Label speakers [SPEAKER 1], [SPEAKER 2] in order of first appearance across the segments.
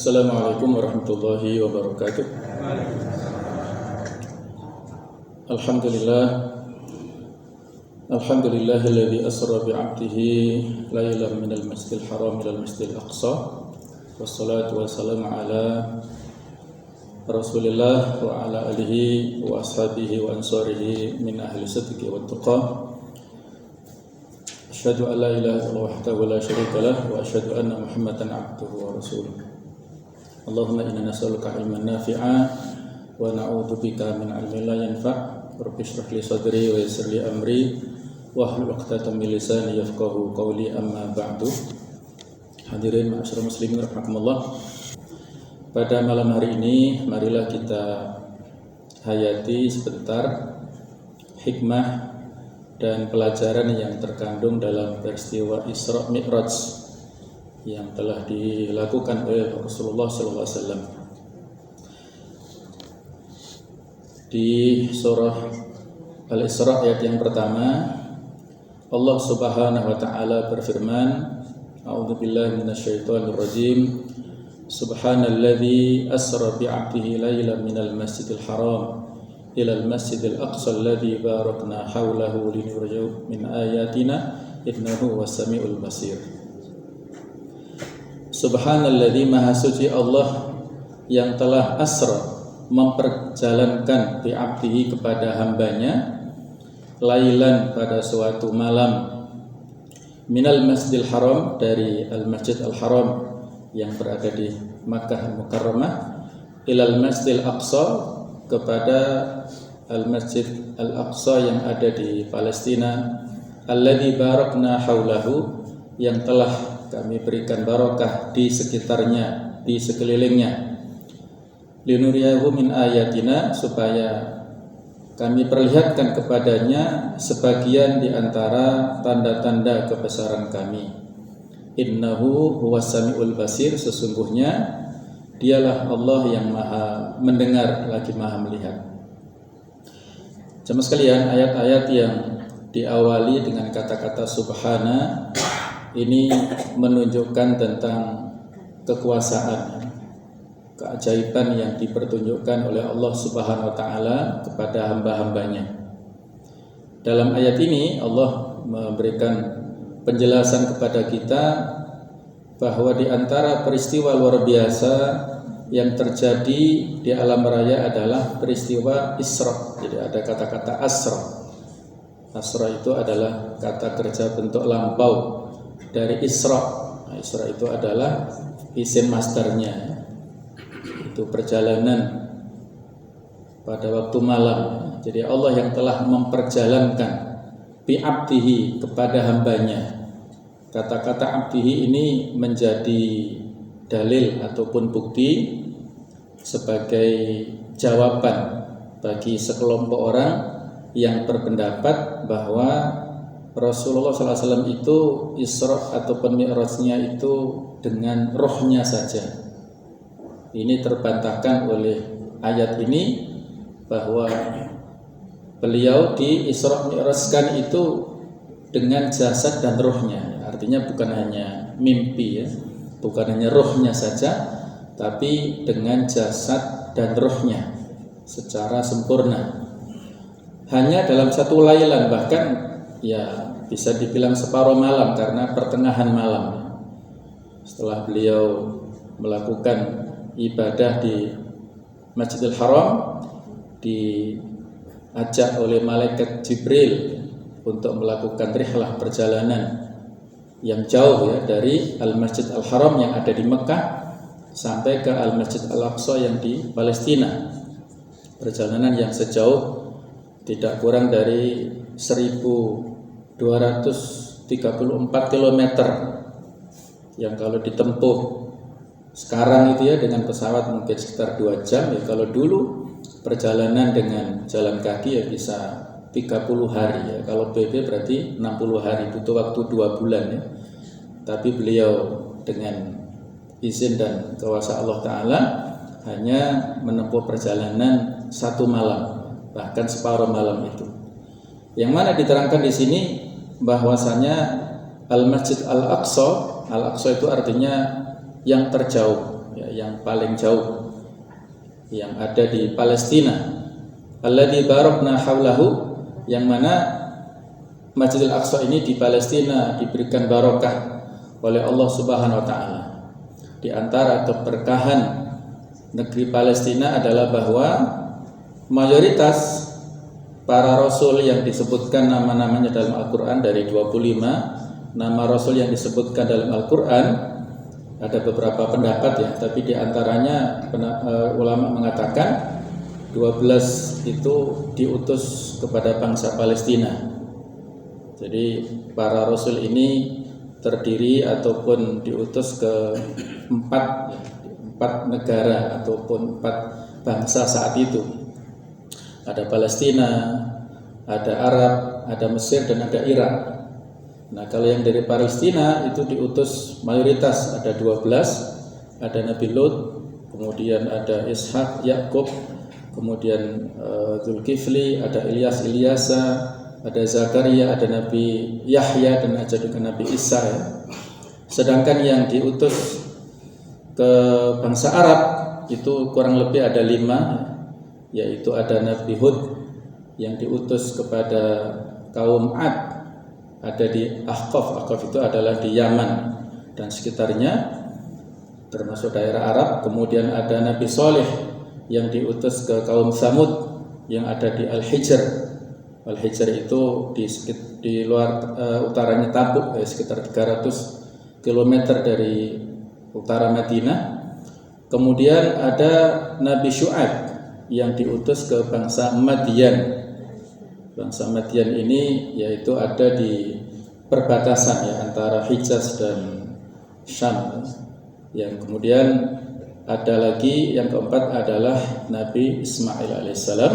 [SPEAKER 1] Assalamualaikum warahmatullahi wabarakatuh. Alhamdulillah. Alhamdulillahilladzi asra bi'abdihi lailan minal masjidil haram ilal masjidil aqsa. Wassalatu wassalamu ala Rasulillah wa ala alihi wa ashabihi wa ansarihi min ahli sidqi wat tuqa. Asyhadu an la ilaha illallah wahdahu la syarika lah wa asyhadu anna Muhammadan abduhu wa rasuluh. Allahumma inna nas'aluka ilman nafi'a wa na'udzubika min ilmin la yanfa'. Rabbi shrah li sadri wa yassir li amri wahlul 'uqdatam min lisani yafqahu qawli, amma ba'du. Hadirin ma'asyiral muslimin rahimakumullah. Pada malam hari ini marilah kita hayati sebentar hikmah dan pelajaran yang terkandung dalam peristiwa Isra Mi'raj yang telah dilakukan oleh Rasulullah SAW. Di surah Al-Isra ayat yang pertama, Allah Subhanahu wa taala berfirman, A'udzubillahi minasyaitonir rajim. Subhanalladzi asra bi'abdihi lailan minal masjidil haram ilal masjidil aqsa alladzi barakna haulahu linuriyahu min ayatina innahu was-sami'ul basir. Subhanalladzi, maha suci Allah yang telah asra, memperjalankan bi'abdihi kepada hambanya, lailan pada suatu malam, minal masjidil haram dari al-masjid al-haram yang berada di Makkah al-Mukarramah, ilal masjidil aqsa kepada al-masjid al-aqsa yang ada di Palestina, alladzi barakna haulahu yang telah kami berikan barokah di sekitarnya, di sekelilingnya, linuriyahu min ayatina, supaya kami perlihatkan kepadanya sebagian di antara tanda-tanda kebesaran kami. Innahu huwas samiul basir, sesungguhnya dialah Allah yang maha mendengar lagi maha melihat. Jemaah sekalian, ayat-ayat yang diawali dengan kata-kata subhana ini menunjukkan tentang kekuasaan, keajaiban yang dipertunjukkan oleh Allah Subhanahu wa taala kepada hamba-hambanya. Dalam ayat ini Allah memberikan penjelasan kepada kita bahwa di antara peristiwa luar biasa yang terjadi di alam raya adalah peristiwa Isra. Jadi ada kata-kata asra. Asra itu adalah kata kerja bentuk lampau dari Isra. Nah, Isra itu adalah isim masdarnya, itu perjalanan pada waktu malam. Jadi Allah yang telah memperjalankan bi'abdihi kepada hambanya. Kata-kata abdihi ini menjadi dalil ataupun bukti sebagai jawaban bagi sekelompok orang yang berpendapat bahwa Rasulullah SAW itu Isra ataupun Mi'rajnya itu dengan rohnya saja. Ini terbantahkan oleh ayat ini bahwa beliau di Isra Mi'rajkan itu dengan jasad dan rohnya. Artinya bukan hanya mimpi ya, bukan hanya rohnya saja, tapi dengan jasad dan rohnya secara sempurna. Hanya dalam satu lailan, bahkan ya bisa dibilang separuh malam karena pertengahan malam. Setelah beliau melakukan ibadah di Masjidil Haram, diajak oleh malaikat Jibril untuk melakukan rihlah perjalanan yang jauh ya, dari Al-Masjid Al-Haram yang ada di Mekah sampai ke Al-Masjid Al-Aqsa yang di Palestina. Perjalanan yang sejauh tidak kurang dari 1234 km yang kalau ditempuh sekarang itu ya dengan pesawat mungkin sekitar 2 jam ya. Kalau dulu perjalanan dengan jalan kaki ya bisa 30 hari ya. Kalau PP berarti 60 hari, butuh waktu 2 bulan ya. Tapi beliau dengan izin dan kuasa Allah Ta'ala hanya menempuh perjalanan 1 malam, bahkan separuh malam itu. Yang mana diterangkan di sini bahwasanya Al-Masjid Al-Aqsa, Al-Aqsa itu artinya yang terjauh. ya, yang paling jauh yang ada di Palestina. Alladzi barakna haulahu, yang mana Masjidil Aqsa ini di Palestina diberikan barokah oleh Allah Subhanahu wa taala. Di antara keberkahan negeri Palestina adalah bahwa mayoritas para rasul yang disebutkan nama-namanya dalam Al-Qur'an, dari 25 nama rasul yang disebutkan dalam Al-Qur'an, ada beberapa pendapat ya, tapi di antaranya ulama mengatakan 12 itu diutus kepada bangsa Palestina. Jadi para rasul ini terdiri ataupun diutus ke empat negara ataupun 4 bangsa saat itu. Ada Palestina, ada Arab, ada Mesir, dan ada Irak. Nah, kalau yang dari Palestina itu diutus mayoritas ada 12, ada Nabi Lut, kemudian ada Ishak, Yakub, kemudian Zulkifli, ada Ilyasa, ada Zakaria, ada Nabi Yahya, dan ada juga Nabi Isa ya. Sedangkan yang diutus ke bangsa Arab itu kurang lebih ada 5, yaitu ada Nabi Hud yang diutus kepada kaum Ad, ada di Ahqaf. Ahqaf itu adalah di Yaman dan sekitarnya, termasuk daerah Arab. Kemudian ada Nabi Saleh yang diutus ke kaum Samud yang ada di Al-Hijr. Al-Hijr itu di luar utaranya Tabuk, sekitar 300 km dari utara Madinah. Kemudian ada Nabi Syu'aib yang diutus ke bangsa Madian. Bangsa Madian ini yaitu ada di perbatasan ya antara Hijaz dan Syam. Yang kemudian ada lagi yang keempat adalah Nabi Ismail alaihissalam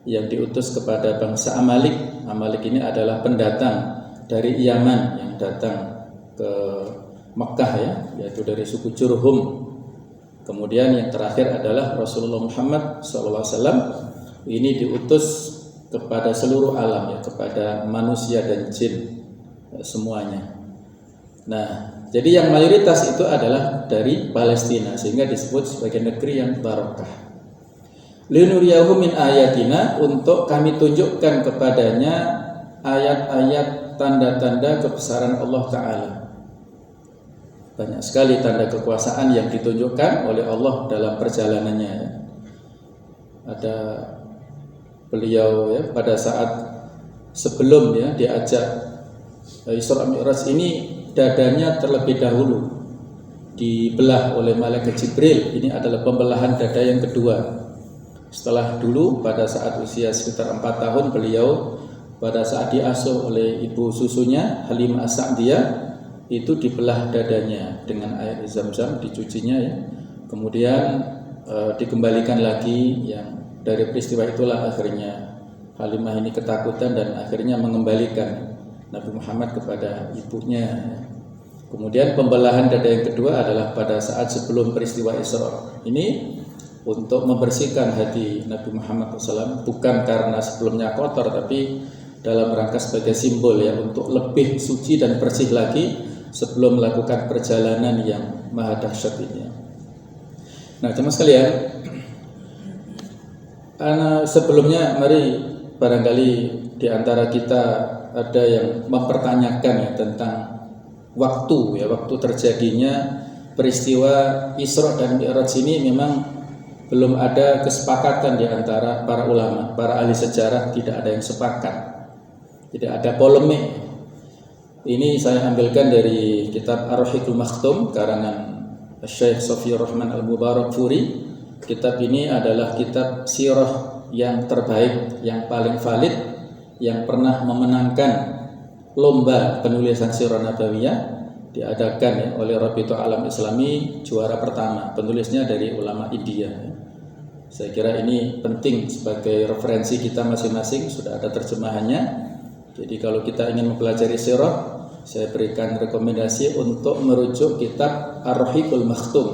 [SPEAKER 1] yang diutus kepada bangsa Amalik. Amalik ini adalah pendatang dari Yaman yang datang ke Mekah ya, yaitu dari suku Jurhum. Kemudian yang terakhir adalah Rasulullah Muhammad SAW. Ini diutus kepada seluruh alam ya, kepada manusia dan jin semuanya. Nah, jadi yang mayoritas itu adalah dari Palestina, sehingga disebut sebagai negeri yang barokah. Linuriyahu min ayatina, untuk kami tunjukkan kepadanya ayat-ayat tanda-tanda kebesaran Allah Ta'ala. Banyak sekali tanda kekuasaan yang ditunjukkan oleh Allah dalam perjalanannya ya. Ada beliau ya pada saat sebelum ya diajak Isra Mi'raj ini, dadanya terlebih dahulu dibelah oleh malaikat Jibril. Ini adalah pembelahan dada yang kedua. Setelah dulu pada saat usia sekitar 4 tahun beliau pada saat diasuh oleh ibu susunya Halimah As-Sa'diyah itu dibelah dadanya dengan air Zam-Zam, dicucinya ya. Kemudian dikembalikan lagi, yang dari peristiwa itulah akhirnya Halimah ini ketakutan dan akhirnya mengembalikan Nabi Muhammad kepada ibunya. Kemudian pembelahan dada yang kedua adalah pada saat sebelum peristiwa Isra. Ini untuk membersihkan hati Nabi Muhammad SAW, bukan karena sebelumnya kotor, tapi dalam rangka sebagai simbol ya, untuk lebih suci dan bersih lagi sebelum melakukan perjalanan yang maha dahsyat ini. Nah, teman sekalian, sebelumnya mari barangkali di antara kita ada yang mempertanyakan ya tentang waktu ya, waktu terjadinya peristiwa Isra dan Mi'raj ini. Memang belum ada kesepakatan di antara para ulama, para ahli sejarah, tidak ada yang sepakat, tidak ada polemik. Ini saya ambilkan dari kitab Ar-Rahiqul Makhtum karangan Syekh Sofiyur Rahman Al-Mubarakfuri. Kitab ini adalah kitab sirah yang terbaik, yang paling valid, yang pernah memenangkan lomba penulisan sirah nabawiyah, diadakan ya, oleh Rabitul Alam Islami, juara pertama. Penulisnya dari ulama India. Saya kira ini penting sebagai referensi kita masing-masing, sudah ada terjemahannya. Jadi kalau kita ingin mempelajari sirah, saya berikan rekomendasi untuk merujuk kitab Ar-Rahiqul Makhtum.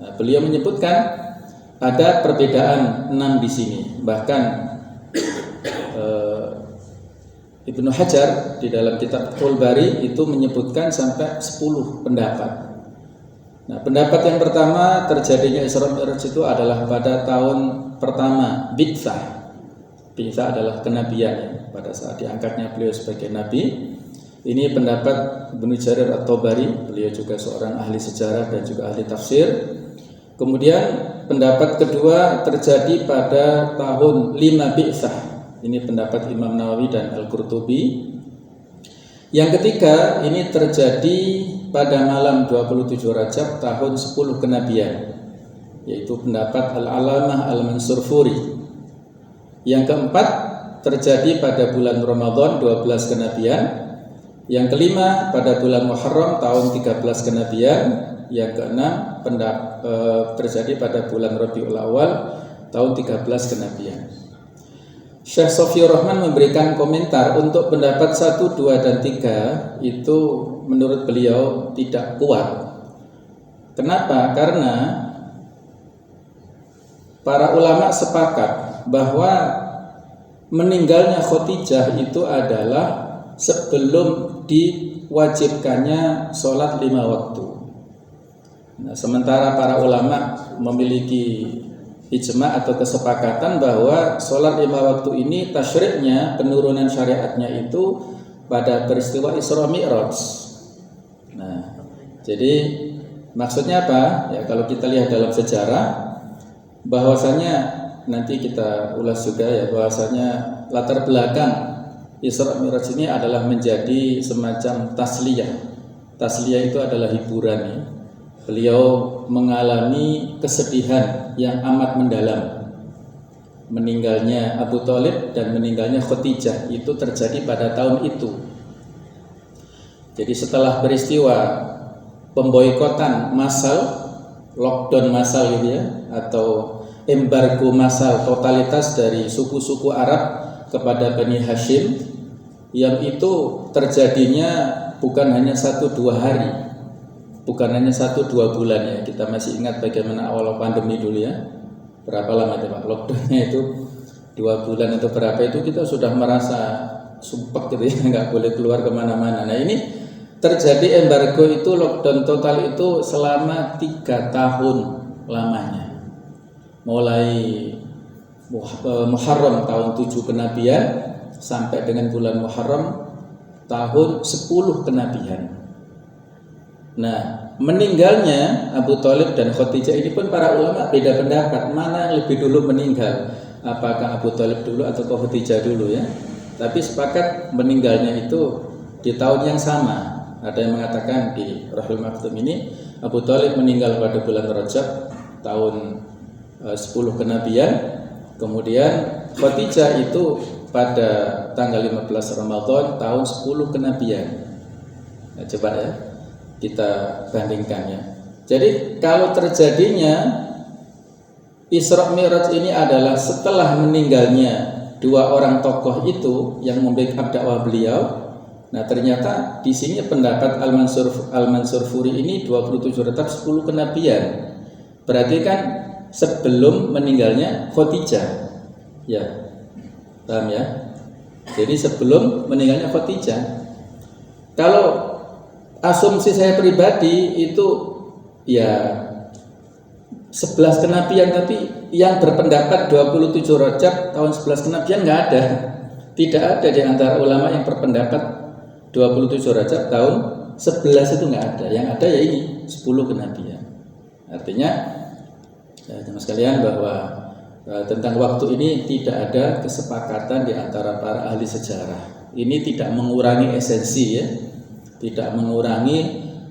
[SPEAKER 1] Nah, beliau menyebutkan ada perbedaan 6 di sini. Bahkan Ibnu Hajar di dalam kitab Fathul Bari itu menyebutkan sampai 10 pendapat. Nah, pendapat yang pertama terjadinya Isra Mi'raj itu adalah pada tahun pertama Bi'tsah. Bi'tsah adalah kenabian ya, pada saat diangkatnya beliau sebagai nabi. Ini pendapat Ibnu Jarir At-Tabari, beliau juga seorang ahli sejarah dan juga ahli tafsir. Kemudian pendapat kedua terjadi pada tahun 5 Bi'tsah. Ini pendapat Imam Nawawi dan Al-Qurtubi. Yang ketiga ini terjadi pada malam 27 Rajab tahun 10 kenabian, yaitu pendapat Al-Alamah Al-Mansurfuri. Yang keempat terjadi pada bulan Ramadan 12 kenabian. Yang kelima pada bulan Muharram tahun 13 kenabian. Yang keenam terjadi pada bulan Rabiul Awal tahun 13 kenabian. Syekh Sofiyur Rahman memberikan komentar untuk pendapat 1, 2, dan 3 itu menurut beliau tidak kuat. Kenapa? Karena para ulama sepakat bahwa meninggalnya Khadijah itu adalah sebelum diwajibkannya sholat 5 waktu. Nah, sementara para ulama memiliki ijma atau kesepakatan bahwa sholat 5 waktu ini tasyriknya, penurunan syariatnya itu pada peristiwa Isra Mi'raj. Nah, jadi maksudnya apa? Ya, kalau kita lihat dalam sejarah, bahwasanya nanti kita ulas juga ya, bahwasanya latar belakang Isra Mi'raj ini adalah menjadi semacam tasliyah. Tasliyah itu adalah hiburan ya. Beliau mengalami kesedihan yang amat mendalam. Meninggalnya Abu Thalib dan meninggalnya Khadijah itu terjadi pada tahun itu. Jadi setelah peristiwa pemboikotan massal, lockdown massal gitu ya, atau embargo massal totalitas dari suku-suku Arab kepada Bani Hashim, yang itu terjadinya bukan hanya 1-2 hari, bukan hanya 1-2 bulan ya. Kita masih ingat bagaimana awal pandemi dulu ya. Berapa lama itu Pak? Lockdownnya itu 2 bulan atau berapa itu kita sudah merasa sumpek gitu ya, nggak boleh keluar kemana-mana. Nah ini terjadi embargo itu, lockdown total itu selama 3 tahun lamanya. Mulai Muharram tahun 7 kenabian sampai dengan bulan Muharram tahun 10 kenabian. Nah, meninggalnya Abu Thalib dan Khadijah ini pun para ulama beda pendapat mana yang lebih dulu meninggal, apakah Abu Thalib dulu atau Khadijah dulu ya. Tapi sepakat meninggalnya itu di tahun yang sama. Ada yang mengatakan di Rahul Maktum ini Abu Thalib meninggal pada bulan Rajab tahun 10 kenabian, kemudian Khadijah itu pada tanggal 15 Ramadan tahun 10 kenabian. Nah, coba ya kita bandingkan ya. Jadi kalau terjadinya Isra Mi'raj ini adalah setelah meninggalnya 2 orang tokoh itu yang membackup dakwah beliau. Nah, ternyata di sini pendapat Al-Mansurfuri ini 27 Rajab 10 kenabian. Berarti kan sebelum meninggalnya Khadijah. Ya. Paham ya? Jadi sebelum meninggalnya Khadijah. Kalau asumsi saya pribadi itu ya 11 kenabian, tapi yang berpendapat 27 Rajab tahun 11 kenabian nggak ada. Tidak ada di antara ulama yang berpendapat 27 Rajab tahun 11 itu nggak ada. Yang ada ya ini 10 kenabian. Artinya ya, teman sekalian bahwa tentang waktu ini tidak ada kesepakatan di antara para ahli sejarah. Ini tidak mengurangi esensi ya. Tidak mengurangi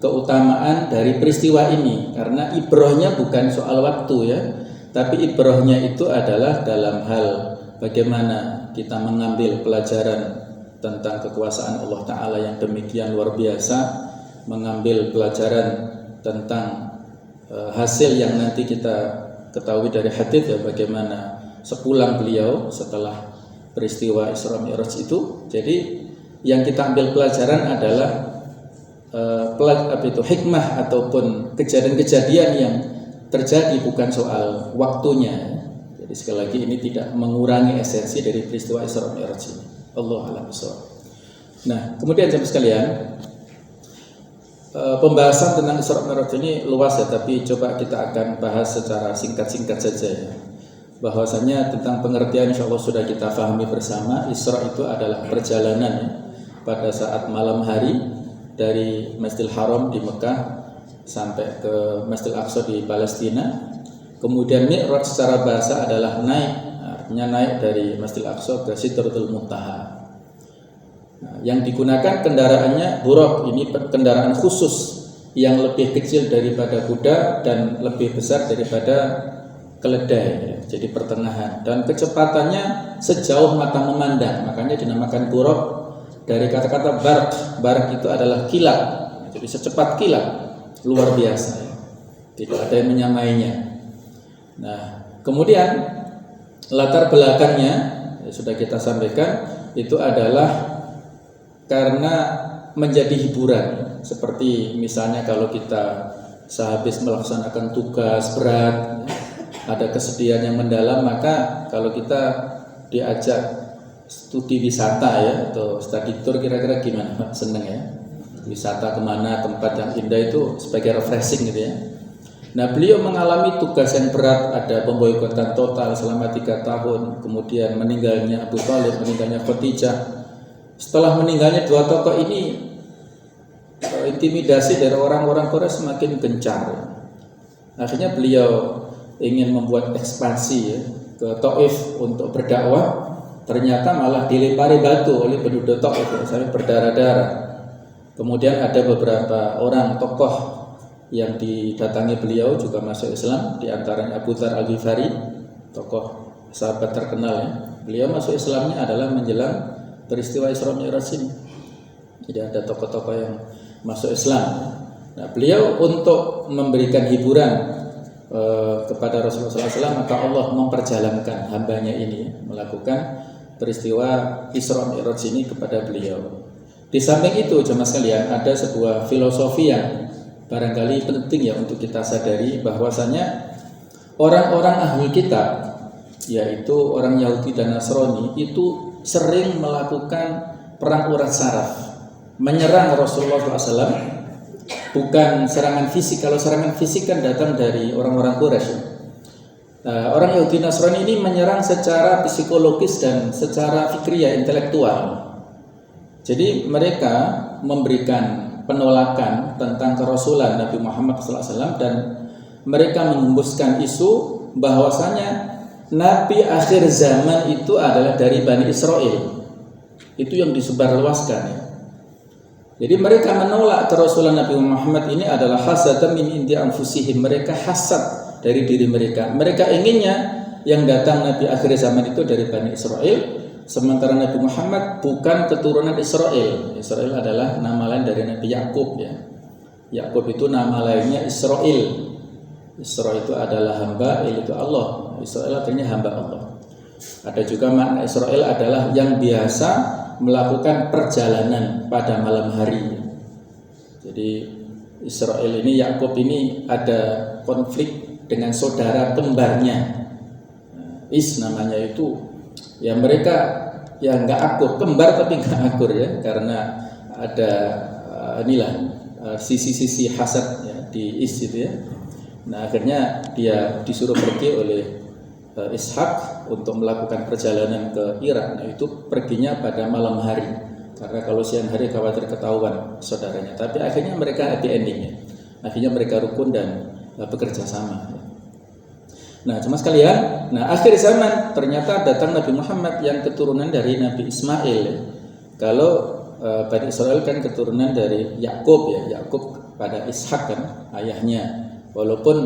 [SPEAKER 1] keutamaan dari peristiwa ini, karena ibrahnya bukan soal waktu ya, tapi ibrahnya itu adalah dalam hal bagaimana kita mengambil pelajaran tentang kekuasaan Allah Ta'ala yang demikian luar biasa, mengambil pelajaran tentang hasil yang nanti kita ketahui dari hadits ya, bagaimana sepulang beliau setelah peristiwa Isra Mi'raj itu. Jadi yang kita ambil pelajaran adalah hikmah ataupun kejadian-kejadian yang terjadi, bukan soal waktunya. Jadi sekali lagi ini tidak mengurangi esensi dari peristiwa Isra Mi'raj ini. Allah a'lam bishawab. Nah, kemudian jemaah sekalian, pembahasan tentang Isra Mi'raj ini luas ya, tapi coba kita akan bahas secara singkat-singkat saja ya. Bahwasanya tentang pengertian insyaallah sudah kita pahami bersama. Isra itu adalah perjalanan ya, pada saat malam hari dari Masjidil Haram di Mekah sampai ke Masjidil Aqsa di Palestina. Kemudian Mi'raj secara bahasa adalah naik, artinya naik dari Masjidil Aqsa ke Sidratul Muntaha. Nah, yang digunakan kendaraannya buraq, ini kendaraan khusus yang lebih kecil daripada kuda dan lebih besar daripada keledai ya. Jadi pertengahan, dan kecepatannya sejauh mata memandang, makanya dinamakan buraq dari kata-kata barq. Barq itu adalah kilat, jadi secepat kilat, luar biasa ya. Tidak ada yang menyamainya. Nah, kemudian latar belakangnya ya, sudah kita sampaikan, itu adalah karena menjadi hiburan. Seperti misalnya kalau kita sehabis melaksanakan tugas berat, ada kesedihan yang mendalam, maka kalau kita diajak studi wisata ya, atau study tour, kira-kira gimana Pak? Seneng ya? Wisata kemana, tempat yang indah itu sebagai refreshing gitu ya. Nah, beliau mengalami tugas yang berat, ada pemboikotan total selama 3 tahun, kemudian meninggalnya Abu Thalib, meninggalnya Khadijah. Setelah meninggalnya dua tokoh ini, intimidasi dari orang-orang Quraisy semakin gencar. Akhirnya beliau ingin membuat ekspansi ya, ke Taif untuk berdakwah. Ternyata malah dilempari batu oleh penduduk Taif ya, sampai berdarah-darah. Kemudian ada beberapa orang tokoh yang didatangi beliau juga masuk Islam, di antaranya Abu Dzar Al-Ghifari, tokoh sahabat terkenal ya. Beliau masuk Islamnya adalah menjelang peristiwa Isra Mi'raj ini. Jadi ada tokoh-tokoh yang masuk Islam. Nah, beliau untuk memberikan hiburan kepada Rasulullah SAW, maka Allah memperjalankan hambanya ini melakukan peristiwa Isra Mi'raj ini kepada beliau. Di samping itu, jemaah sekalian, ada sebuah filosofi yang barangkali penting ya untuk kita sadari, bahwasanya orang-orang ahli kitab, yaitu orang Yahudi dan Nasrani, itu sering melakukan perang urat saraf, menyerang Rasulullah SAW. Bukan serangan fisik. Kalau serangan fisik kan datang dari orang-orang Quraisy. Orang Yahudi Nasrani ini menyerang secara psikologis dan secara fikriyah, intelektual. Jadi mereka memberikan penolakan tentang kerasulan Nabi Muhammad SAW, dan mereka mengembuskan isu bahwasanya Nabi akhir zaman itu adalah dari Bani Israel. Itu yang disebarluaskan ya. Jadi mereka menolak kerasulan Nabi Muhammad ini adalah hasatan min indi anfusihim. Mereka hasad dari diri mereka. Mereka inginnya yang datang Nabi akhir zaman itu dari Bani Israel, sementara Nabi Muhammad bukan keturunan Israel. Israel adalah nama lain dari Nabi Yakub ya. Yakub itu nama lainnya Israel. Isra itu adalah hamba, itu Allah. Israel artinya hamba Allah. Ada juga makna Israel adalah yang biasa melakukan perjalanan pada malam hari. Jadi Israel ini, Yakub ini ada konflik dengan saudara kembarnya. Is namanya itu. Ya mereka ya nggak akur, kembar tapi nggak akur ya, karena ada sisi-sisi hasad ya, di Is itu ya. Nah akhirnya dia disuruh pergi oleh Ishak untuk melakukan perjalanan ke Irak. Nah itu perginya pada malam hari, karena kalau siang hari khawatir ketahuan saudaranya. Tapi akhirnya mereka happy endingnya. Akhirnya mereka rukun dan bekerja sama. Nah cuma sekalian, nah akhir zaman ternyata datang Nabi Muhammad yang keturunan dari Nabi Ismail. Kalau Bani Israel kan keturunan dari Yakub ya, Yakub pada Ishak kan ayahnya. Walaupun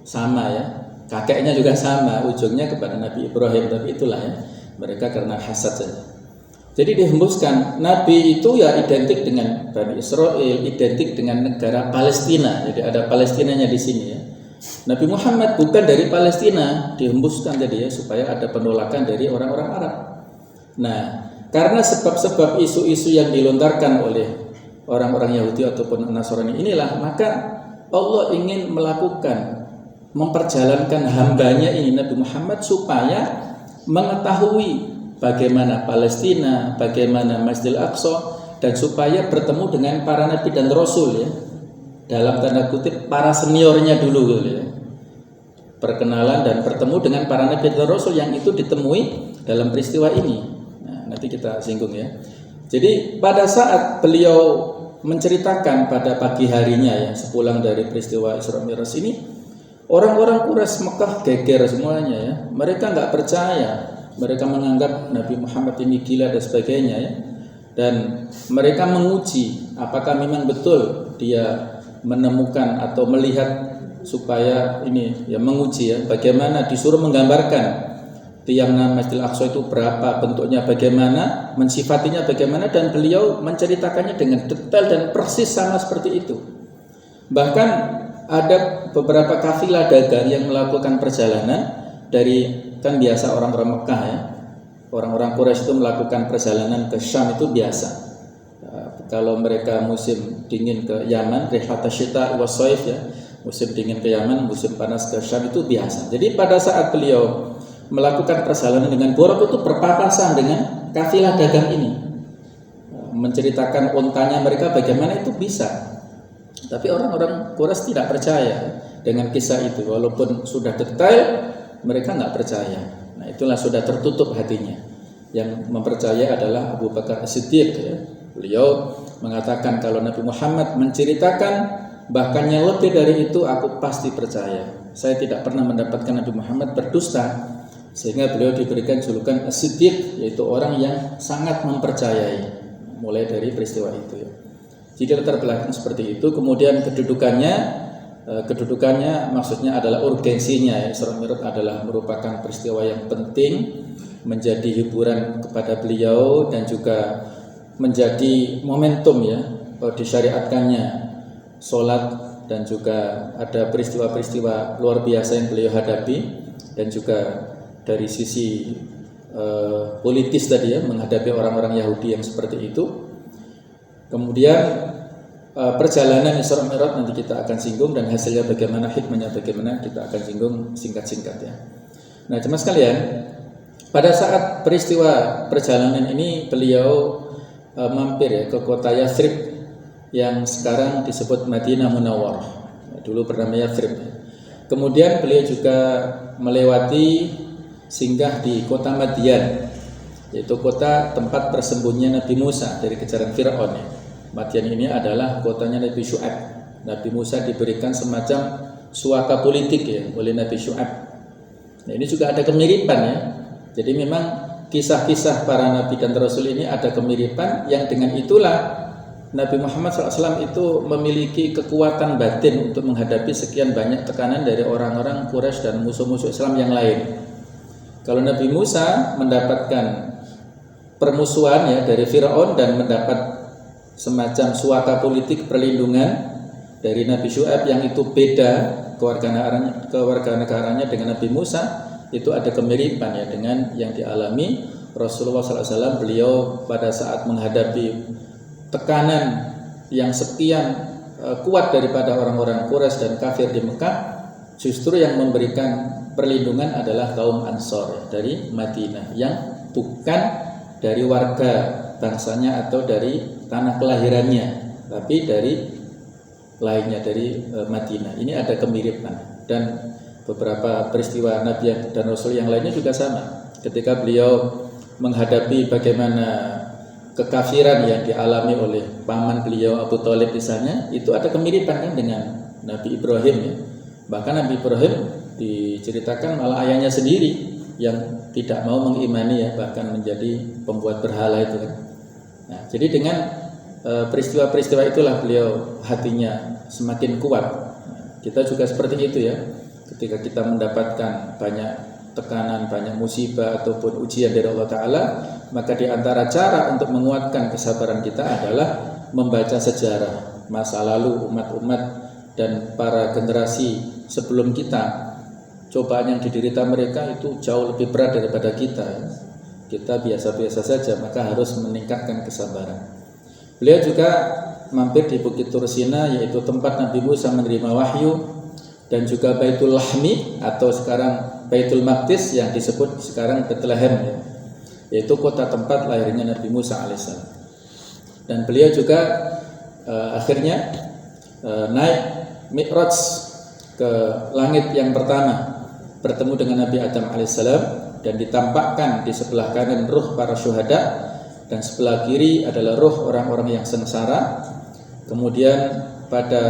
[SPEAKER 1] sama ya, kakeknya juga sama, ujungnya kepada Nabi Ibrahim, tapi itulah ya, mereka karena hasad saja. Jadi dihembuskan, Nabi itu ya identik dengan Bani Israel, identik dengan negara Palestina. Jadi ada Palestinanya di sini ya. Nabi Muhammad bukan dari Palestina, dihembuskan jadi ya, supaya ada penolakan dari orang-orang Arab. Nah, karena sebab-sebab isu-isu yang dilontarkan oleh orang-orang Yahudi ataupun Nasrani inilah, maka Allah ingin memperjalankan hambanya ini Nabi Muhammad supaya mengetahui bagaimana Palestina, bagaimana Masjidil Aqsa, dan supaya bertemu dengan para nabi dan rasul ya. dalam tanda kutip para seniornya dulu gitu ya. Perkenalan dan bertemu dengan para nabi dan rasul yang itu ditemui dalam peristiwa ini. Nah, nanti kita singgung ya. Jadi pada saat beliau menceritakan pada pagi harinya ya sepulang dari peristiwa Isra Mi'raj ini, orang-orang Quraisy Mekah geger semuanya ya. Mereka nggak percaya, mereka menganggap Nabi Muhammad ini gila dan sebagainya ya. Dan mereka menguji apakah memang betul dia menemukan atau melihat, supaya ini ya menguji ya bagaimana disuruh menggambarkan tiang Masjidil Aqsa itu berapa bentuknya, bagaimana mensifatinya, bagaimana, dan beliau menceritakannya dengan detail dan persis sama seperti itu. Bahkan ada beberapa kafilah dagang yang melakukan perjalanan dari, kan biasa orang-orang Mekah ya, orang-orang Quraisy itu melakukan perjalanan ke Syam itu biasa. Kalau mereka musim dingin ke Yaman, rihlata syita wa shaif ya, musim dingin ke Yaman, musim panas ke Syam itu biasa. Jadi pada saat beliau melakukan perjalanan dengan Buraq itu berpapasan dengan kafilah dagang ini, menceritakan untanya mereka bagaimana itu bisa. Tapi orang-orang Quraisy tidak percaya dengan kisah itu, walaupun sudah detail mereka nggak percaya. Nah itulah sudah tertutup hatinya. Yang mempercaya adalah Abu Bakar As-Siddiq ya. Beliau mengatakan kalau Nabi Muhammad menceritakan bahkan yang lebih dari itu aku pasti percaya. Saya tidak pernah mendapatkan Nabi Muhammad berdusta. Sehingga beliau diberikan julukan As-Siddiq, yaitu orang yang sangat mempercayai, mulai dari peristiwa itu ya. Jadi latar belakang seperti itu. Kemudian kedudukannya maksudnya adalah urgensinya ya. Isra Mi'raj adalah merupakan peristiwa yang penting, menjadi hiburan kepada beliau dan juga menjadi momentum ya disyariatkannya sholat, dan juga ada peristiwa-peristiwa luar biasa yang beliau hadapi, dan juga dari sisi politis tadi ya, menghadapi orang-orang Yahudi yang seperti itu. Kemudian perjalanan Isra Mi'raj nanti kita akan singgung, dan hasilnya bagaimana, hikmahnya bagaimana, kita akan singgung singkat-singkat ya. Nah jemaah sekalian, pada saat peristiwa perjalanan ini beliau mampir ya ke kota Yathrib yang sekarang disebut Madinah Munawwarah, dulu bernama Yathrib. Kemudian beliau juga melewati singgah di kota Madian, yaitu kota tempat persembunyian Nabi Musa dari kejaran Fir'aun ya. Madian ini adalah kotanya Nabi Syu'aib. Nabi Musa diberikan semacam suaka politik ya oleh Nabi Syu'aib. Nah ini juga ada kemiripan ya. Jadi memang kisah-kisah para nabi dan rasul ini ada kemiripan, yang dengan itulah Nabi Muhammad SAW itu memiliki kekuatan batin untuk menghadapi sekian banyak tekanan dari orang-orang Quraisy dan musuh-musuh Islam yang lain. Kalau Nabi Musa mendapatkan permusuhan ya dari Fir'aun dan mendapat semacam suaka politik perlindungan dari Nabi Syu'aib yang itu beda kewarganegaranya dengan Nabi Musa, itu ada kemiripan ya dengan yang dialami Rasulullah SAW. Beliau pada saat menghadapi tekanan yang sekian kuat daripada orang-orang Quraisy dan kafir di Mekah, justru yang memberikan perlindungan adalah kaum Ansor dari Madinah, yang bukan dari warga bangsanya atau dari tanah kelahirannya, tapi dari lainnya, dari Madinah. Ini ada kemiripan. Dan beberapa peristiwa Nabi dan Rasul yang lainnya juga sama. Ketika beliau menghadapi bagaimana kekafiran yang dialami oleh paman beliau Abu Thalib misalnya, itu ada kemiripan kan dengan Nabi Ibrahim ya. Bahkan Nabi Ibrahim diceritakan malah ayahnya sendiri yang tidak mau mengimani ya, bahkan menjadi pembuat berhala itu kan. Nah, jadi dengan peristiwa-peristiwa itulah beliau hatinya semakin kuat. Nah, kita juga seperti itu ya. Ketika kita mendapatkan banyak tekanan, banyak musibah ataupun ujian dari Allah Ta'ala, maka di antara cara untuk menguatkan kesabaran kita adalah membaca sejarah masa lalu umat-umat dan para generasi sebelum kita. Cobaan yang diderita mereka itu jauh lebih berat daripada kita. Kita biasa-biasa saja, maka harus meningkatkan kesabaran. Beliau juga mampir di Bukit Tursina, yaitu tempat Nabi Musa menerima wahyu, dan juga Baitul Lahmi atau sekarang Baitul Maqdis yang disebut sekarang Bethlehem, yaitu kota tempat lahirnya Nabi Musa alaihissalam. Dan beliau juga akhirnya naik Mi'raj ke langit yang pertama, bertemu dengan Nabi Adam alaihissalam, dan ditampakkan di sebelah kanan ruh para syuhada dan sebelah kiri adalah ruh orang-orang yang sengsara. Kemudian pada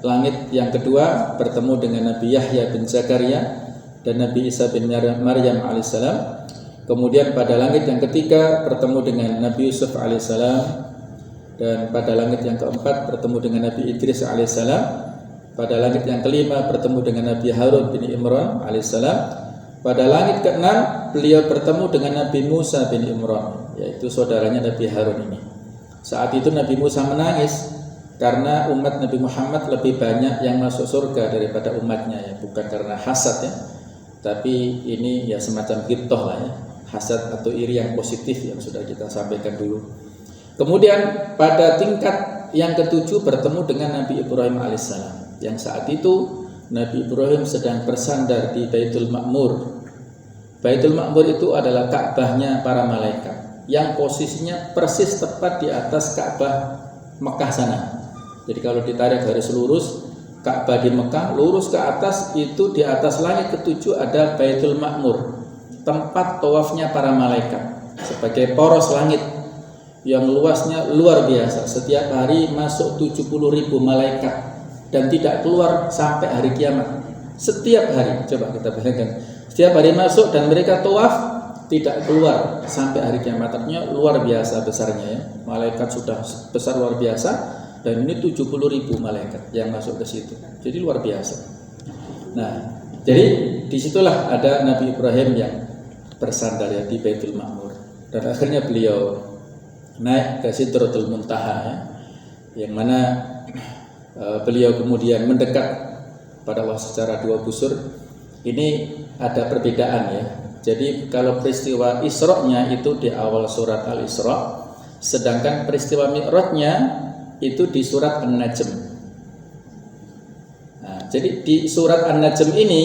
[SPEAKER 1] langit yang kedua bertemu dengan Nabi Yahya bin Zakaria dan Nabi Isa bin Maryam alaihissalam. Kemudian pada langit yang ketiga bertemu dengan Nabi Yusuf alaihissalam, dan pada langit yang keempat bertemu dengan Nabi Idris alaihissalam. Pada langit yang kelima bertemu dengan Nabi Harun bin Imran alaihissalam. Pada langit keenam beliau bertemu dengan Nabi Musa bin Imran, yaitu saudaranya Nabi Harun ini. Saat itu Nabi Musa menangis karena umat Nabi Muhammad lebih banyak yang masuk surga daripada umatnya, ya, bukan karena hasad ya, tapi ini ya semacam ghibthah lah ya, hasad atau iri yang positif yang sudah kita sampaikan dulu. Kemudian pada tingkat yang ketujuh bertemu dengan Nabi Ibrahim alaihissalam, yang saat itu Nabi Ibrahim sedang bersandar di Baitul Ma'mur. Baitul Ma'mur itu adalah Ka'bahnya para malaikat, yang posisinya persis tepat di atas Ka'bah Mekah sana. Jadi kalau ditarik garis lurus, Ka'bah di Mekah lurus ke atas, itu di atas langit ketujuh ada Baitul Ma'mur, tempat tawafnya para malaikat, sebagai poros langit yang luasnya luar biasa. Setiap hari masuk 70.000 malaikat dan tidak keluar sampai hari kiamat. Setiap hari, coba kita bayangkan, setiap hari masuk dan mereka tawaf tidak keluar sampai hari kiamat. Artinya luar biasa besarnya ya. Malaikat sudah besar luar biasa, dan ini 70.000 malaikat yang masuk ke situ. Jadi luar biasa. Nah, jadi disitulah ada Nabi Ibrahim yang bersandar ya di Baitul Ma'mur, dan akhirnya beliau naik ke Sidratul Muntaha ya, yang mana beliau kemudian mendekat pada Allah secara dua busur. Ini ada perbedaan ya. Jadi kalau peristiwa Isra-nya itu di awal surat Al-Isra, sedangkan peristiwa Mi'raj-nya itu di surat An-Najm. Nah, jadi di surat An-Najm ini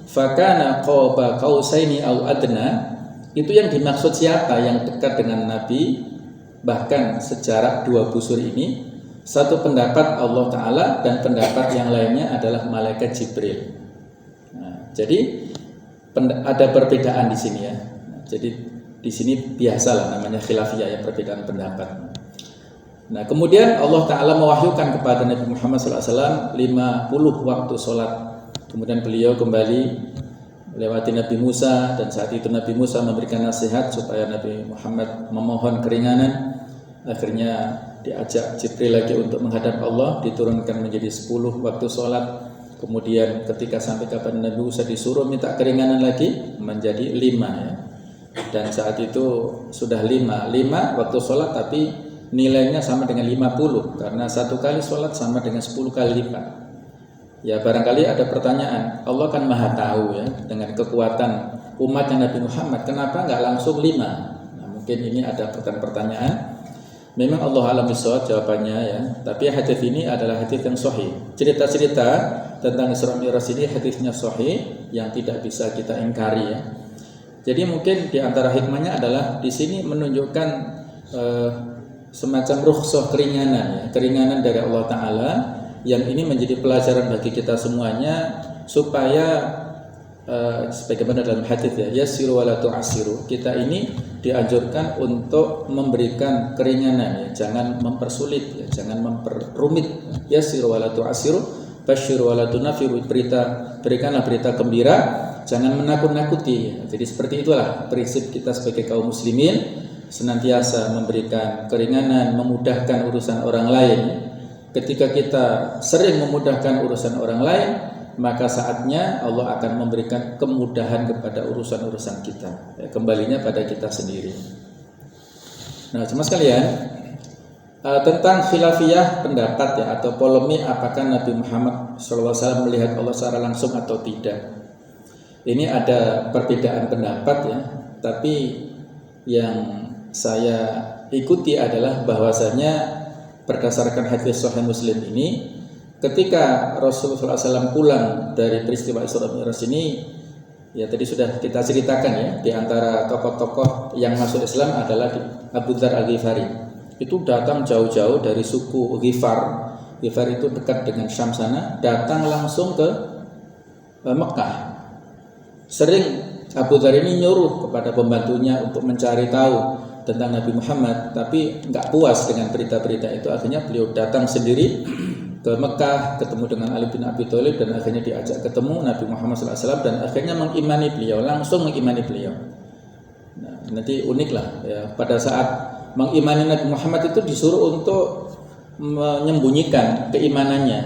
[SPEAKER 1] fakana qaba qausaini au adna, itu yang dimaksud siapa yang dekat dengan Nabi. Bahkan sejarah dua busur ini, satu pendapat Allah Ta'ala dan pendapat yang lainnya adalah malaikat Jibril. Nah, jadi ada perbedaan di sini ya. Nah, jadi di sini biasalah namanya khilafiyah ya, perbedaan pendapat. Nah, kemudian Allah Ta'ala mewahyukan kepada Nabi Muhammad SAW 50 waktu sholat. Kemudian beliau kembali melewati Nabi Musa, dan saat itu Nabi Musa memberikan nasihat supaya Nabi Muhammad memohon keringanan. Akhirnya diajak Jibril lagi untuk menghadap Allah, diturunkan menjadi 10 waktu sholat. Kemudian ketika sampai kapan Nabi Musa disuruh minta keringanan lagi menjadi 5 ya. Dan saat itu sudah 5 waktu sholat, tapi nilainya sama dengan 50, karena satu kali sholat sama dengan 10 kali lipat. Ya barangkali ada pertanyaan, Allah kan maha tahu ya, dengan kekuatan umatnya Nabi Muhammad, kenapa nggak langsung 5? Nah, mungkin ini ada pertanyaan. Memang Allah alam bisawab jawabannya ya. Tapi hadis ini adalah hadis yang sahih. Cerita-cerita tentang Isra Mi'raj ini hadisnya sahih yang tidak bisa kita ingkari ya. Jadi mungkin di antara hikmahnya adalah di sini menunjukkan semacam rukhsah keringanan ya, keringanan dari Allah Ta'ala, yang ini menjadi pelajaran bagi kita semuanya supaya sebagaimana dalam hadis ya, yassiru wa la tu'assiru, kita ini dianjurkan untuk memberikan keringanan ya, jangan mempersulit ya, jangan memperrumit. Yassiru wa la tu'assiru, basyiru wa la tunafiru, berikanlah berita gembira, jangan menakut-nakuti ya. Jadi seperti itulah prinsip kita sebagai kaum muslimin, senantiasa memberikan keringanan, memudahkan urusan orang lain. Ketika kita sering memudahkan urusan orang lain, maka saatnya Allah akan memberikan kemudahan kepada urusan-urusan kita, ya, kembalinya pada kita sendiri. Nah, cuma sekalian, tentang khilafiyah pendapat ya, atau polemik apakah Nabi Muhammad SAW melihat Allah secara langsung atau tidak. Ini ada perbedaan pendapat ya, tapi yang saya ikuti adalah bahwasanya berdasarkan hadis Sahih Muslim ini, ketika Rasulullah SAW pulang dari peristiwa Isra Mi'raj ini, ya tadi sudah kita ceritakan ya, di antara tokoh-tokoh yang masuk Islam adalah Abu Dzar Al-Ghifari. Itu datang jauh-jauh dari suku Ghifar Ghifar itu dekat dengan Syam sana, datang langsung ke Mekah. Sering Abu Dzar ini nyuruh kepada pembantunya untuk mencari tahu tentang Nabi Muhammad, tapi nggak puas dengan berita-berita itu. Akhirnya beliau datang sendiri ke Mekah, ketemu dengan Ali bin Abi Thalib, dan akhirnya diajak ketemu Nabi Muhammad SAW, dan akhirnya mengimani beliau, langsung mengimani beliau. Nah, nanti unik lah ya, pada saat mengimani Nabi Muhammad itu disuruh untuk menyembunyikan keimanannya,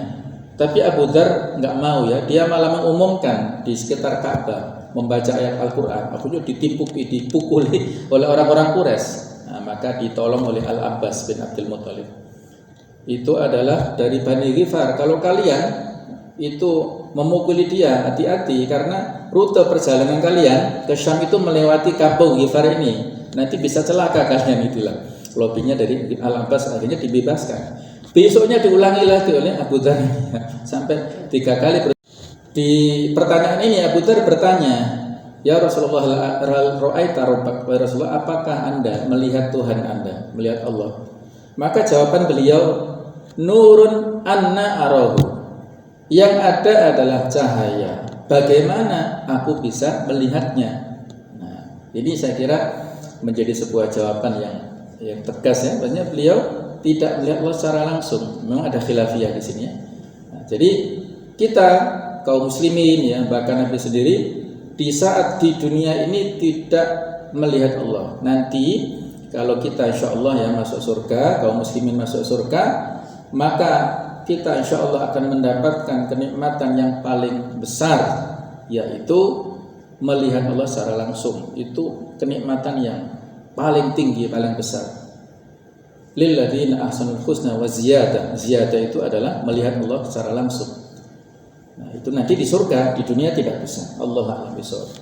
[SPEAKER 1] tapi Abu Dzar nggak mau ya, dia malah mengumumkan di sekitar Ka'bah, membaca ayat Al-Quran. Akhirnya dipukuli oleh orang-orang Quraisy. Nah, maka ditolong oleh Al-Abbas bin Abdul Muthalib. Itu adalah dari Bani Ghifar. Kalau kalian itu memukuli dia, hati-hati, karena rute perjalanan kalian ke Syam itu melewati kampung Ghifar ini, nanti bisa celaka kalian. Itulah lobinya dari Al-Abbas, akhirnya dibebaskan. Besoknya diulangi lagi oleh Abu Dzar sampai 3 kali. Di pertanyaan ini Abu Dzar bertanya, ya Rasulullah, ra'aita rabbak, wa Rasulullah, apakah Anda melihat Tuhan Anda, melihat Allah? Maka jawaban beliau, nurun anna arahu, yang ada adalah cahaya, bagaimana aku bisa melihatnya? Nah, ini saya kira menjadi sebuah jawaban yang tegas ya. Maksudnya beliau tidak melihat Allah secara langsung. Memang ada khilafiyah di sini ya. Nah, jadi kita kaum muslimin ya, bahkan Nabi sendiri di saat di dunia ini tidak melihat Allah. Nanti kalau kita insya Allah ya masuk surga, kaum muslimin masuk surga, maka kita insya Allah akan mendapatkan kenikmatan yang paling besar, yaitu melihat Allah secara langsung. Itu kenikmatan yang paling tinggi, paling besar. Lilladzina ahsanul husna wa ziyadah. Ziyadah itu adalah melihat Allah secara langsung. Nah, itu nanti di surga, di dunia tidak bisa. Allahu a'lam bishawab.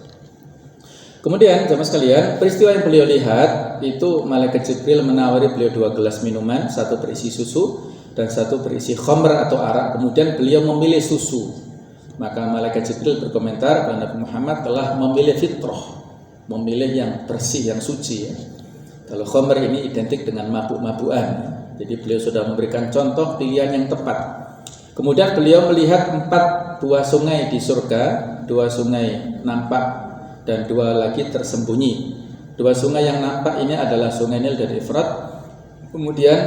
[SPEAKER 1] Kemudian jemaah sekalian, peristiwa yang beliau lihat itu malaikat Jibril menawari beliau 2 gelas minuman, satu berisi susu dan satu berisi khamr atau arak. Kemudian beliau memilih susu. Maka malaikat Jibril berkomentar bahwa Nabi Muhammad telah memilih fitrah, memilih yang bersih, yang suci ya. Kalau khamr ini identik dengan mabuk-mabukan. Jadi beliau sudah memberikan contoh pilihan yang tepat. Kemudian beliau melihat 2 sungai di surga, 2 sungai nampak dan 2 lagi tersembunyi. 2 sungai yang nampak ini adalah Sungai Nil dan Efrat. Kemudian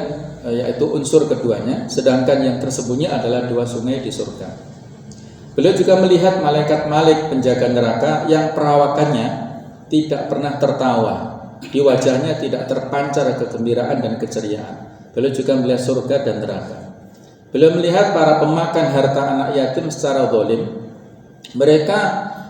[SPEAKER 1] yaitu unsur keduanya, sedangkan yang tersembunyi adalah 2 sungai di surga. Beliau juga melihat malaikat Malik penjaga neraka yang perawakannya tidak pernah tertawa. Di wajahnya tidak terpancar kegembiraan dan keceriaan. Beliau juga melihat surga dan neraka. Beliau melihat para pemakan harta anak yatim secara zalim. Mereka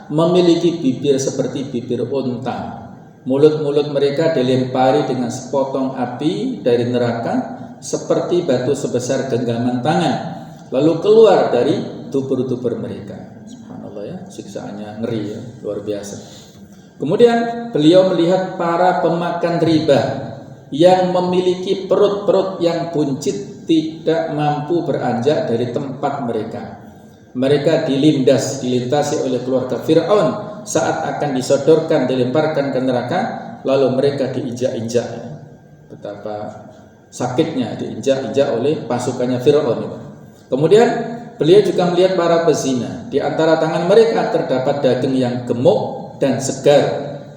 [SPEAKER 1] memiliki bibir seperti bibir unta. Mulut-mulut mereka dilempari dengan sepotong api dari neraka seperti batu sebesar genggaman tangan, lalu keluar dari dubur-dubur mereka. Subhanallah ya, siksaannya ngeri ya, luar biasa. Kemudian beliau melihat para pemakan riba yang memiliki perut-perut yang buncit, tidak mampu beranjak dari tempat mereka. Mereka dilintasi oleh keluarga Fir'aun saat akan disodorkan, dilemparkan ke neraka, lalu mereka diinjak-injak. Betapa sakitnya diinjak-injak oleh pasukannya Fir'aun itu. Kemudian beliau juga melihat para pezina. Di antara tangan mereka terdapat daging yang gemuk dan segar,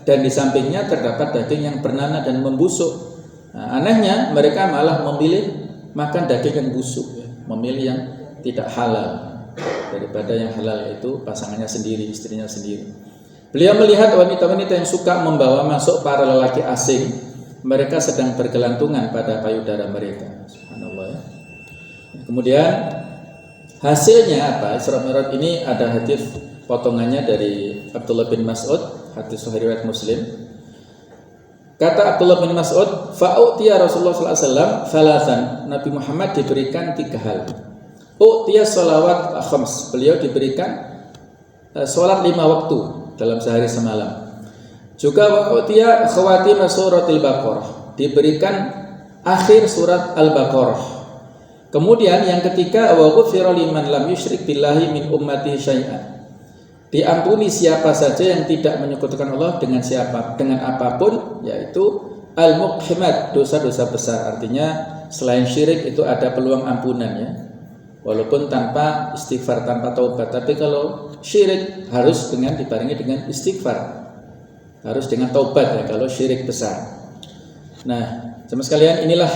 [SPEAKER 1] dan di sampingnya terdapat daging yang bernanah dan membusuk. Nah, anehnya mereka malah memilih makan daging yang busuk ya, memilih yang tidak halal daripada yang halal, yaitu pasangannya sendiri, istrinya sendiri. Beliau melihat wanita-wanita yang suka membawa masuk para lelaki asing. Mereka sedang bergelantungan pada payudara mereka. Subhanallah ya. Kemudian hasilnya apa? Isra Mi'raj ini ada hadis potongannya dari Abdullah bin Mas'ud, hadis sahih riwayat Muslim. Kata Abdullah bin Mas'ud, fa'utiya Rasulullah sallallahu alaihi wasallam thalathan. Nabi Muhammad diberikan 3 hal. Utiya sholawat khams. Beliau diberikan sholat 5 waktu dalam sehari semalam. Juga wa'utiya khawatim suratil Baqarah. Diberikan akhir surat Al-Baqarah. Kemudian yang ketiga, wa ghufira liman lam yusyrik billahi min ummati syai'an. Diampuni siapa saja yang tidak menyekutukan Allah dengan apapun, yaitu al-muqhimat, dosa-dosa besar. Artinya selain syirik itu ada peluang ampunan ya. walaupun tanpa istighfar, tanpa taubat. Tapi kalau syirik harus dibarengi dengan istighfar, harus dengan taubat ya kalau syirik besar. Nah, jemaah sekalian, inilah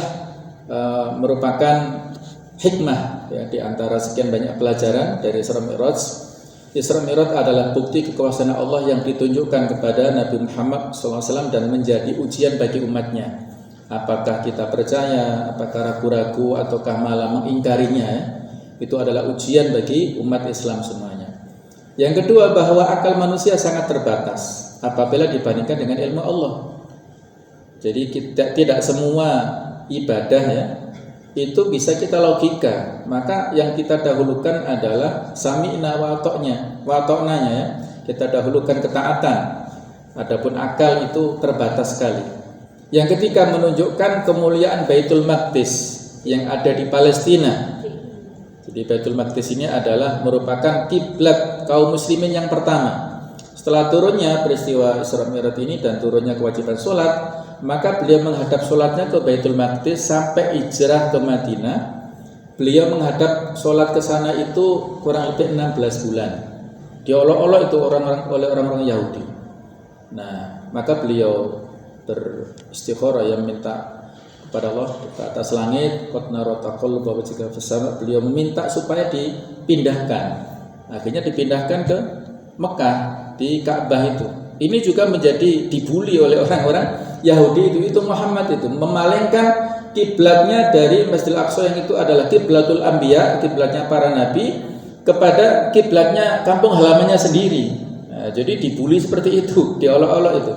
[SPEAKER 1] merupakan hikmah ya, di antara sekian banyak pelajaran dari Isra Mi'raj. Isra Mi'raj adalah bukti kekuasaan Allah yang ditunjukkan kepada Nabi Muhammad SAW dan menjadi ujian bagi umatnya. Apakah kita percaya, apakah ragu-ragu, ataukah malah mengingkarinya ya? Itu adalah ujian bagi umat Islam semuanya. Yang kedua, bahwa akal manusia sangat terbatas apabila dibandingkan dengan ilmu Allah. Jadi tidak semua ibadah ya itu bisa kita logika. Maka yang kita dahulukan adalah sami'na wa ata'nanya ya. Kita dahulukan ketaatan. Adapun akal itu terbatas sekali. Yang ketiga, menunjukkan kemuliaan Baitul Maqdis yang ada di Palestina. Jadi Baitul Maqdis ini adalah merupakan kiblat kaum muslimin yang pertama. Setelah turunnya peristiwa Isra Mi'raj ini dan turunnya kewajiban sholat, maka beliau menghadap sholatnya ke Baitul Maqdis sampai hijrah ke Madinah. Beliau menghadap sholat ke sana itu kurang lebih 16 bulan. Diolok-olok itu oleh orang-orang Yahudi. Nah, maka beliau beristikharah yang minta kepada Allah ke atas langit, qad nara taqalluba wajhika fis sama'. Beliau meminta supaya dipindahkan. Akhirnya dipindahkan ke Mekah, di Ka'bah itu. Ini juga menjadi dibully oleh orang-orang Yahudi itu Muhammad itu memalingkan kiblatnya dari Masjidil Aqsa yang itu adalah kiblatul anbiya, kiblatnya para nabi, kepada kiblatnya kampung halamannya sendiri. Nah, jadi dibully seperti itu, diolok-olok itu.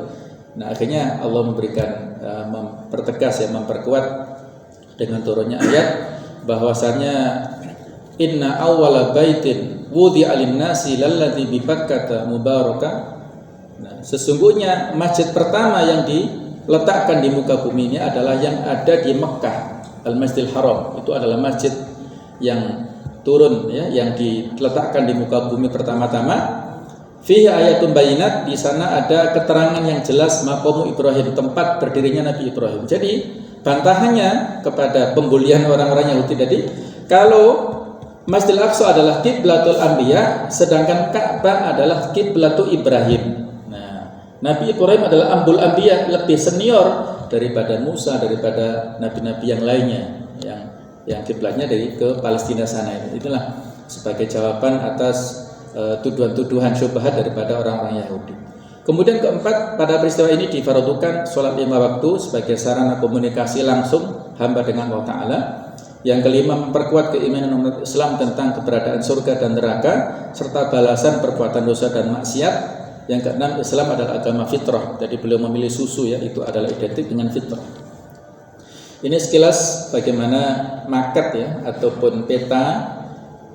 [SPEAKER 1] Nah, akhirnya Allah memberikan mempertegas ya, memperkuat dengan turunnya ayat bahwasanya inna awwala baitin wudi'a lin-nasi lalladzi bi Bakkah mubaraka. Nah, sesungguhnya masjid pertama yang diletakkan di muka bumi ini adalah yang ada di Mekah, Al-Masjidil Haram. Itu adalah masjid yang turun ya, yang diletakkan di muka bumi pertama-tama. Fihi ayatun bayinat, di sana ada keterangan yang jelas maqamu Ibrahim, tempat berdirinya Nabi Ibrahim. Jadi bantahannya kepada pembulian orang-orang Yahudi tadi, kalau Masjidil Aqsa adalah kiblatul anbiya, sedangkan Ka'bah adalah kiblatul Ibrahim. Nah, Nabi Ibrahim adalah ambul anbiya, lebih senior daripada Musa, daripada nabi-nabi yang lainnya yang kiblatnya dari ke Palestina sana. Itulah sebagai jawaban atas tuduhan-tuduhan syubhat daripada orang-orang Yahudi. Kemudian keempat, pada peristiwa ini difardukan sholat 5 waktu sebagai sarana komunikasi langsung hamba dengan Allah Ta'ala. Yang kelima, memperkuat keimanan umat Islam tentang keberadaan surga dan neraka serta balasan perbuatan dosa dan maksiat. Yang keenam, Islam adalah agama fitrah. Jadi beliau memilih susu ya, itu adalah identik dengan fitrah. Ini sekilas bagaimana market ya ataupun peta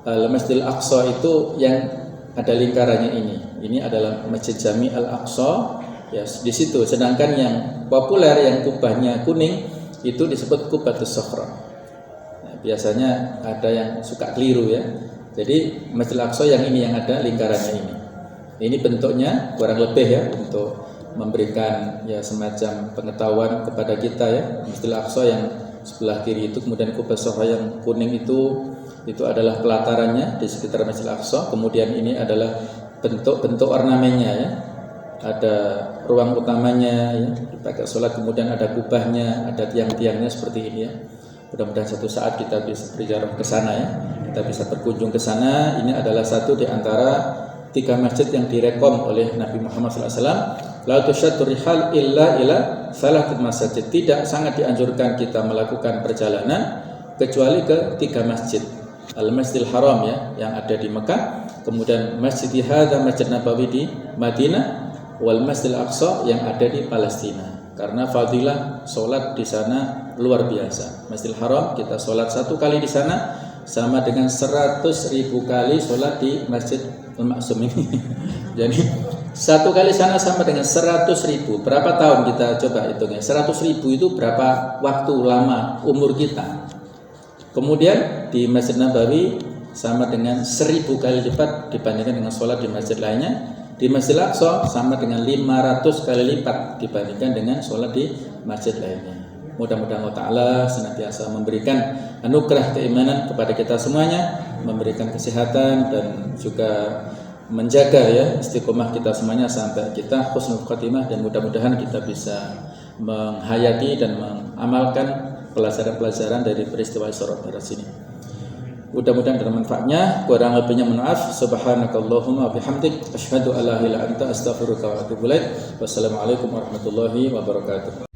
[SPEAKER 1] Masjidil Aqsa itu yang ada lingkarannya ini. Ini adalah Masjid Jami Al-Aqsa ya, di situ. Sedangkan yang populer yang kubahnya kuning itu disebut Qubatus Sakhra. Nah, biasanya ada yang suka keliru ya. Jadi Masjidil Aqsa yang ini yang ada lingkarannya ini. Ini bentuknya kurang lebih ya untuk memberikan ya semacam pengetahuan kepada kita ya. Masjidil Aqsa yang sebelah kiri itu, kemudian Qubatus Sakhra yang kuning itu adalah pelatarannya di sekitar Masjidil Aqsa. Kemudian ini adalah bentuk-bentuk ornamennya ya. Ada ruang utamanya ya, dipakai sholat, kemudian ada kubahnya, ada tiang-tiangnya seperti ini ya. Mudah-mudahan satu saat kita bisa berziarah ke sana ya. Kita bisa berkunjung ke sana. Ini adalah satu di antara 3 masjid yang direkom oleh Nabi Muhammad SAW. La tusyaddu rihal illa ila salatil masajid. Tidak sangat dianjurkan kita melakukan perjalanan kecuali ke 3 masjid. Al-Masjidil Haram ya yang ada di Mekah, kemudian Masjid Hadza Masjid Nabawi di Madinah, wal Masjidil Aqsa yang ada di Palestina. Karena fadilah salat di sana luar biasa. Masjidil Haram kita salat 1 kali di sana sama dengan 100.000 kali salat di Masjid Al-Ma'sum ini. Jadi 1 kali sana sama dengan 100.000. Berapa tahun kita coba hitungnya? 100.000 itu berapa waktu lama umur kita? Kemudian di Masjid Nabawi sama dengan 1000 kali lipat dibandingkan dengan sholat di masjid lainnya. Di Masjidil Aqsa sama dengan 500 kali lipat dibandingkan dengan sholat di masjid lainnya. Mudah-mudahan Allah Ta'ala senantiasa memberikan anugerah keimanan kepada kita semuanya, memberikan kesehatan dan juga menjaga ya istiqomah kita semuanya sampai kita husnul khotimah, dan mudah-mudahan kita bisa menghayati dan mengamalkan pelajaran-pelajaran dari peristiwa Isra Mi'raj ini. Mudah-mudahan ada manfaatnya. Kurang lebihnya maaf. Subhanakallahumma bihamdik asyhadu alla ilaha illa anta astaghfiruka wa atubu ilaik. Wassalamualaikum warahmatullahi wabarakatuh.